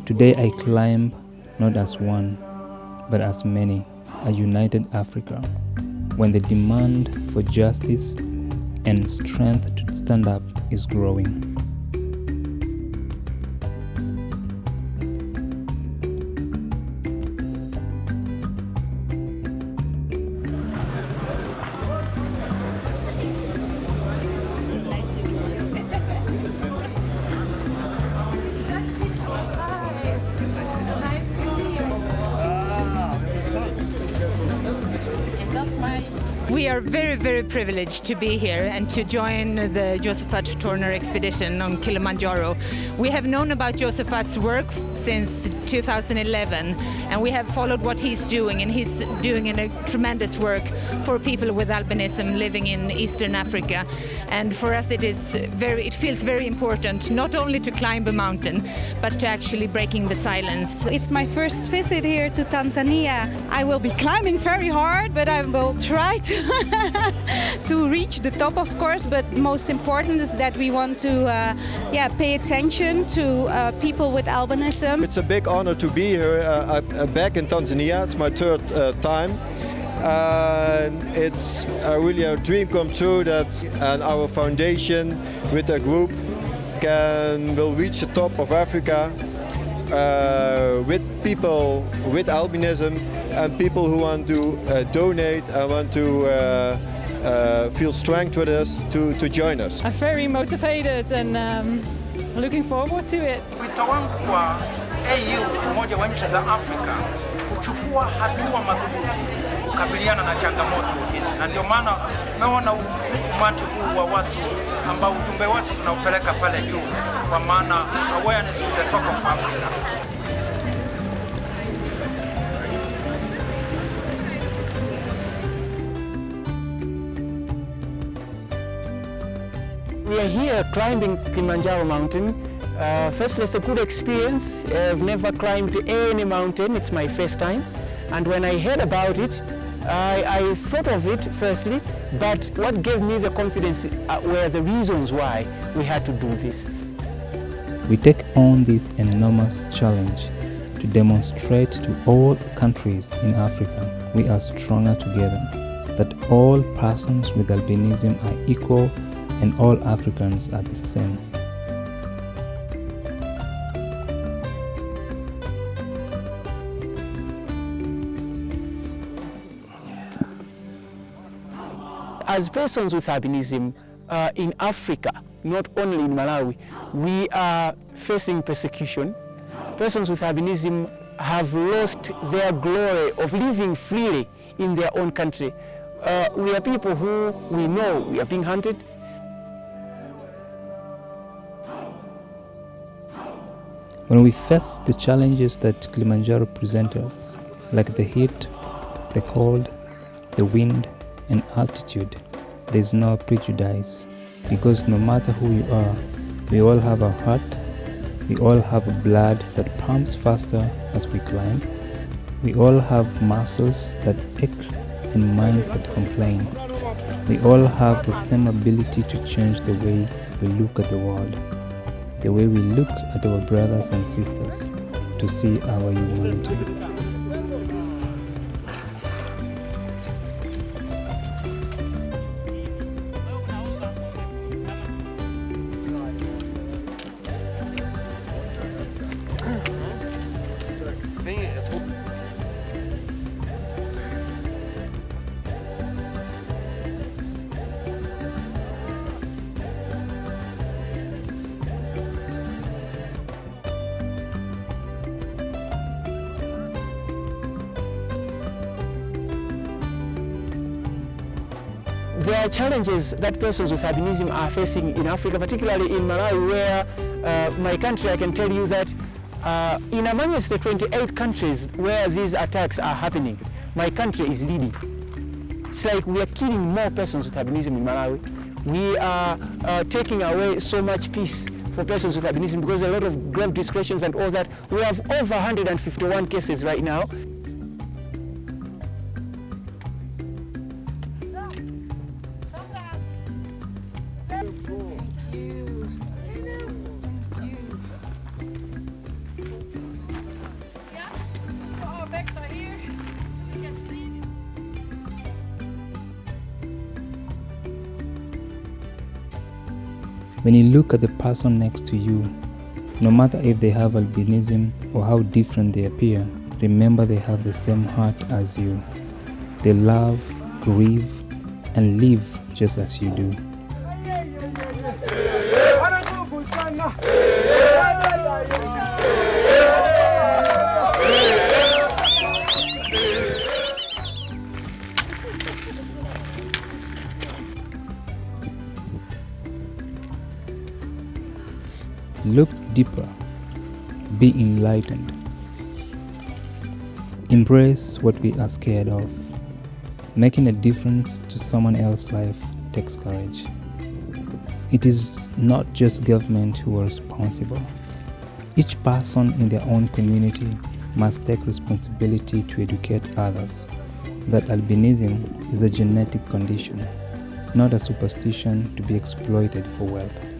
Today I climb not as one, but as many, a united Africa, when the demand for justice and strength to stand up is growing. We are very, very privileged to be here and to join the Josephat Torner expedition on Kilimanjaro. We have known about Josephat's work since 2011, and we have followed what he's doing, and he's doing a tremendous work for people with albinism living in Eastern Africa. And for us it feels very important not only to climb a mountain, but to actually breaking the silence. It's my first visit here to Tanzania. I will be climbing very hard, but I will try to reach the top, of course. But most important is that we want to pay attention to people with albinism. It's a big honor to be here back in Tanzania. It's my third time. It's really a dream come true that our foundation with a group will reach the top of Africa with people with albinism and people who want to donate and want to feel strength with us to join us. I'm very motivated and looking forward to it. Wito wangu kwa AU, Umoja wa Nchi za Afrika, kuchukua hatua madhubuti kukabiliana na changamoto hizi, na ndio maana naona umati huu wa watu ambao ujumbe wetu tunaupeleka pale juu, kwa maana awareness to the top of Africa. We are here climbing Kilimanjaro mountain. Firstly, it's a good experience. I've never climbed any mountain. It's my first time. And when I heard about it, I thought of it firstly, but what gave me the confidence were the reasons why we had to do this. We take on this enormous challenge to demonstrate to all countries in Africa we are stronger together, that all persons with albinism are equal and all Africans are the same. As persons with albinism in Africa, not only in Malawi, we are facing persecution. Persons with albinism have lost their glory of living freely in their own country. We are people who we know we are being hunted. When we face the challenges that Kilimanjaro presents us, like the heat, the cold, the wind, and altitude, there is no prejudice, because no matter who you are, we all have a heart, we all have blood that pumps faster as we climb, we all have muscles that ache and minds that complain. We all have the same ability to change the way we look at the world, the way we look at our brothers and sisters, to see our humanity. There are challenges that persons with albinism are facing in Africa, particularly in Malawi, where my country, I can tell you that in amongst the 28 countries where these attacks are happening, my country is leading. It's like we are killing more persons with albinism in Malawi. We are taking away so much peace for persons with albinism because a lot of grave discretions and all that. We have over 151 cases right now. When you look at the person next to you, no matter if they have albinism or how different they appear, remember they have the same heart as you. They love, grieve, and live just as you do. Look deeper. Be enlightened. Embrace what we are scared of. Making a difference to someone else's life takes courage. It is not just government who are responsible. Each person in their own community must take responsibility to educate others that albinism is a genetic condition, not a superstition to be exploited for wealth.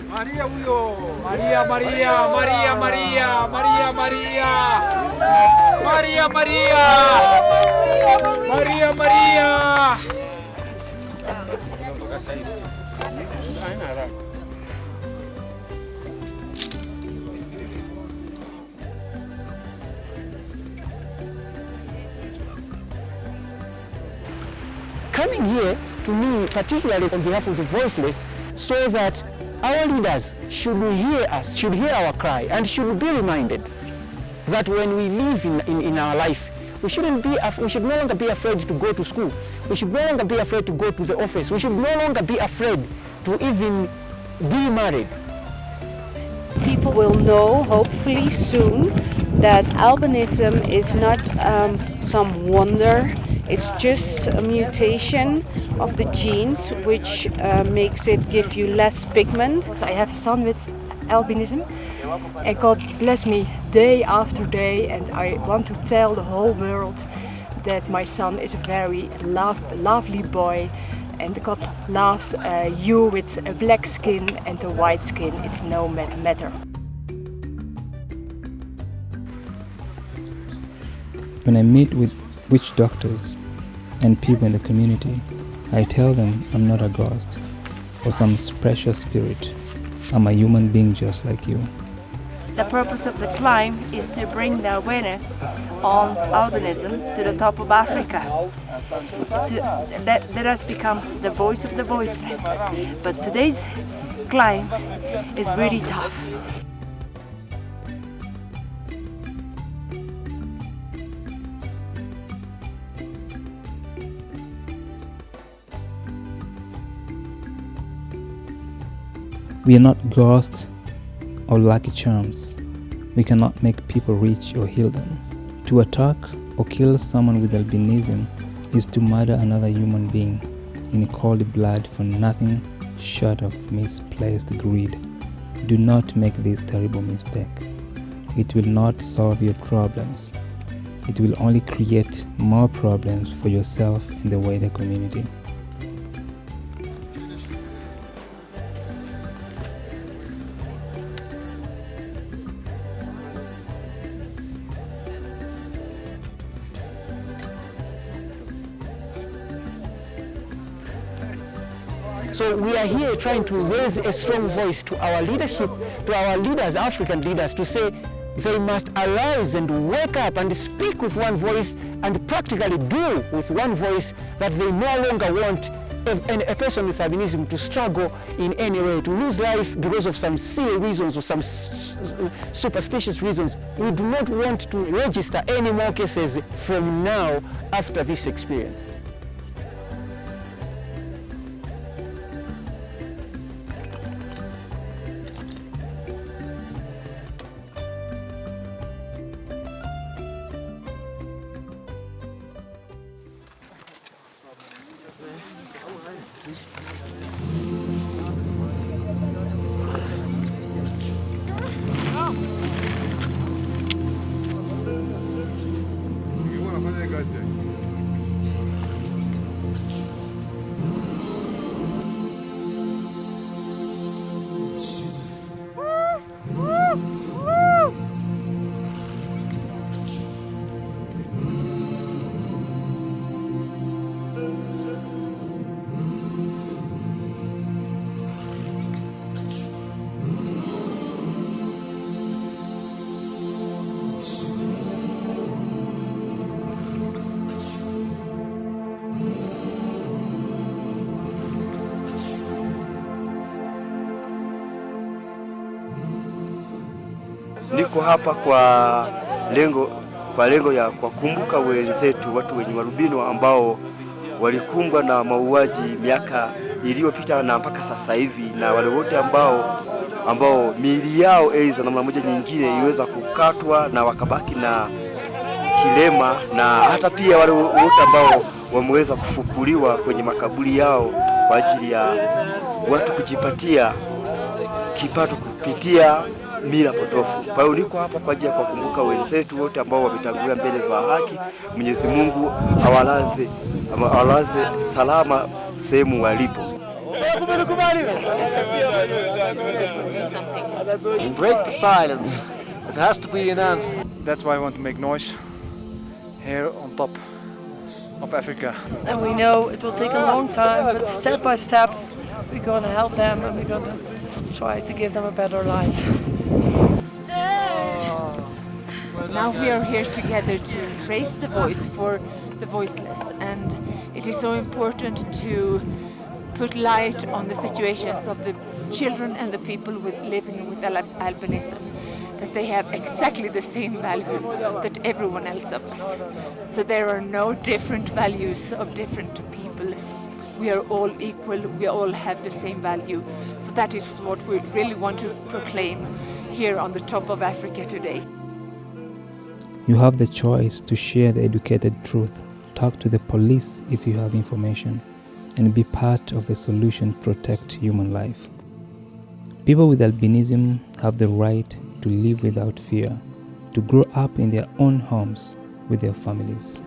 Maria huyo. Maria Maria Maria Maria Maria Maria Maria Maria Maria Maria. Coming here, to me, particularly on behalf of the voiceless, so that our leaders should hear us, should hear our cry, and should be reminded that when we live in our life, we should no longer be afraid to go to school. We should no longer be afraid to go to the office. We should no longer be afraid to even be married. People will know, hopefully soon, that albinism is not some wonder. It's just a mutation of the genes which makes it give you less pigment. I have a son with albinism, and God bless me day after day, and I want to tell the whole world that my son is a very lovely boy, and God loves you with a black skin and a white skin. It's no matter. When I meet with witch doctors and people in the community, I tell them I'm not a ghost or some precious spirit. I'm a human being just like you. The purpose of the climb is to bring the awareness on albinism to the top of Africa. That has become the voice of the voiceless. But today's climb is really tough. We are not ghosts or lucky charms. We cannot make people rich or heal them. To attack or kill someone with albinism is to murder another human being in cold blood for nothing short of misplaced greed. Do not make this terrible mistake. It will not solve your problems. It will only create more problems for yourself and the wider community. So we are here trying to raise a strong voice to our leadership, to our leaders, African leaders, to say they must arise and wake up and speak with one voice and practically do with one voice that they no longer want a person with albinism to struggle in any way, to lose life because of some silly reasons or some superstitious reasons. We do not want to register any more cases from now after this experience. Tuko hapa kwa lengo ya kuwakumbuka wenzetu, watu wenye albino ambao walikumbwa na mauaji miaka iliyopita na mpaka sasa hivi, na wale wote ambao miili yao aidha namna moja nyingine iweza kukatwa na wakabaki na kilema, na hata pia wale wote ambao wameweza kufukuliwa kwenye makaburi yao kwa ajili ya watu kujipatia kipato kupitia mila potofu. Kwa hiyo niko hapa kwa ajili ya kuwakumbuka wenzetu wote ambao wametangulia mbele za haki. Mwenyezi Mungu awalaze salama sehemu walipo. Break the silence. It has to be an end. That's why I want to make noise here on top of Africa. And we know it will take a long time, but step by step we're going to help them and we're going to try to give them a better life. Now we are here together to raise the voice for the voiceless, and it is so important to put light on the situations of the children and the people living with albinism, that they have exactly the same value that everyone else of us. So there are no different values of different people. We are all equal, we all have the same value. So that is what we really want to proclaim here on the top of Africa today. You have the choice to share the educated truth, talk to the police if you have information, and be part of the solution to protect human life. People with albinism have the right to live without fear, to grow up in their own homes with their families.